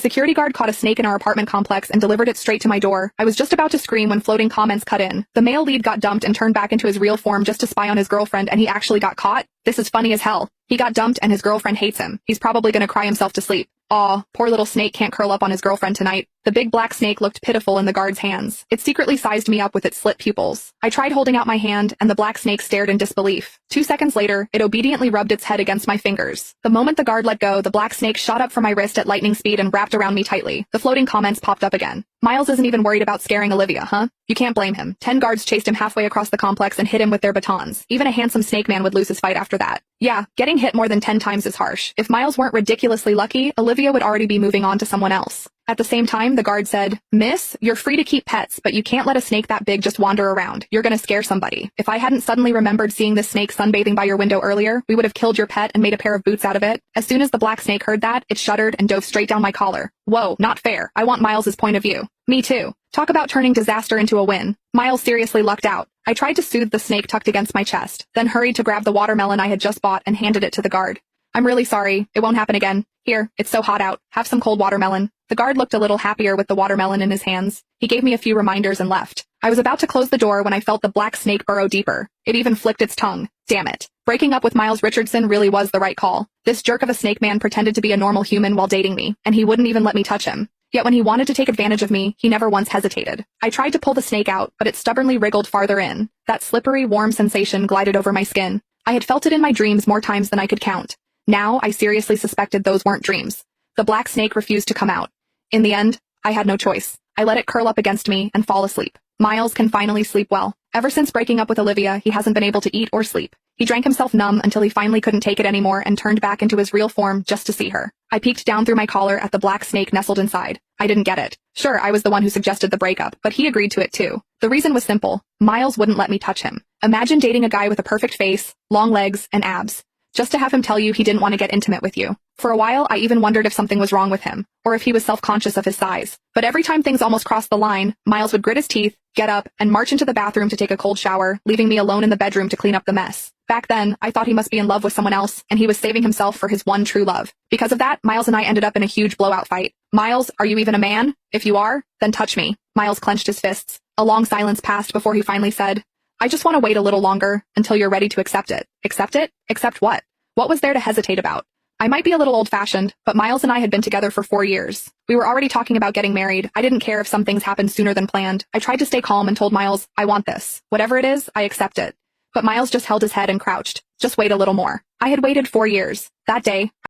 security guard caught a snake in our apartment complex and delivered it straight to my door. I was just about to scream when floating comments cut in. The male lead got dumped and turned back into his real form just to spy on his girlfriend, and he actually got caught? This is funny as hell. He got dumped and his girlfriend hates him. He's probably gonna cry himself to sleep. Aw, poor little snake can't curl up on his girlfriend tonight. The big black snake looked pitiful in the guard's hands. It secretly sized me up with its slit pupils. I tried holding out my hand, and the black snake stared in disbelief. 2 seconds later, it obediently rubbed its head against my fingers. The moment the guard let go, the black snake shot up from my wrist at lightning speed and wrapped around me tightly. The floating comments popped up again. Miles isn't even worried about scaring Olivia, huh? You can't blame him. 10 guards chased him halfway across the complex and hit him with their batons. Even a handsome snake man would lose his fight after that. Yeah, getting hit more than 10 times is harsh. If Miles weren't ridiculously lucky, Olivia would already be moving on to someone else. At the same time, the guard said, "Miss, you're free to keep pets, but you can't let a snake that big just wander around. You're gonna scare somebody. If I hadn't suddenly remembered seeing this snake sunbathing by your window earlier, we would have killed your pet and made a pair of boots out of it." As soon as the black snake heard that, it shuddered and dove straight down my collar. Whoa, not fair. I want Miles's point of view. Me too. Talk about turning disaster into a win. Miles seriously lucked out. I tried to soothe the snake tucked against my chest, then hurried to grab the watermelon I had just bought and handed it to the guard. "I'm really sorry. It won't happen again. Here, it's so hot out. Have some cold watermelon." The guard looked a little happier with the watermelon in his hands. He gave me a few reminders and left. I was about to close the door when I felt the black snake burrow deeper. It even flicked its tongue. Damn it. Breaking up with Miles Richardson really was the right call. This jerk of a snake man pretended to be a normal human while dating me, and he wouldn't even let me touch him. Yet when he wanted to take advantage of me, he never once hesitated. I tried to pull the snake out, but it stubbornly wriggled farther in. That slippery, warm sensation glided over my skin. I had felt it in my dreams more times than I could count. Now, I seriously suspected those weren't dreams. The black snake refused to come out. In the end, I had no choice. I let it curl up against me and fall asleep. Miles can finally sleep well. Ever since breaking up with Olivia, he hasn't been able to eat or sleep. He drank himself numb until he finally couldn't take it anymore and turned back into his real form just to see her. I peeked down through my collar at the black snake nestled inside. I didn't get it. Sure, I was the one who suggested the breakup, but he agreed to it too. The reason was simple. Miles wouldn't let me touch him. Imagine dating a guy with a perfect face, long legs, and abs, just to have him tell you he didn't want to get intimate with you. For a while, I even wondered if something was wrong with him, or if he was self-conscious of his size. But every time things almost crossed the line, Miles would grit his teeth, get up, and march into the bathroom to take a cold shower, leaving me alone in the bedroom to clean up the mess. Back then, I thought he must be in love with someone else, and he was saving himself for his one true love. Because of that, Miles and I ended up in a huge blowout fight. "Miles, are you even a man? If you are, then touch me." Miles clenched his fists. A long silence passed before he finally said, "I just want to wait a little longer, until you're ready to accept it." Accept it? Accept what? What was there to hesitate about? I might be a little old-fashioned, but Miles and I had been together for 4 years. We were already talking about getting married. I didn't care if some things happened sooner than planned. I tried to stay calm and told Miles, "I want this. Whatever it is, I accept it." But Miles just held his head and crouched. "Just wait a little more." I had waited 4 years. That day,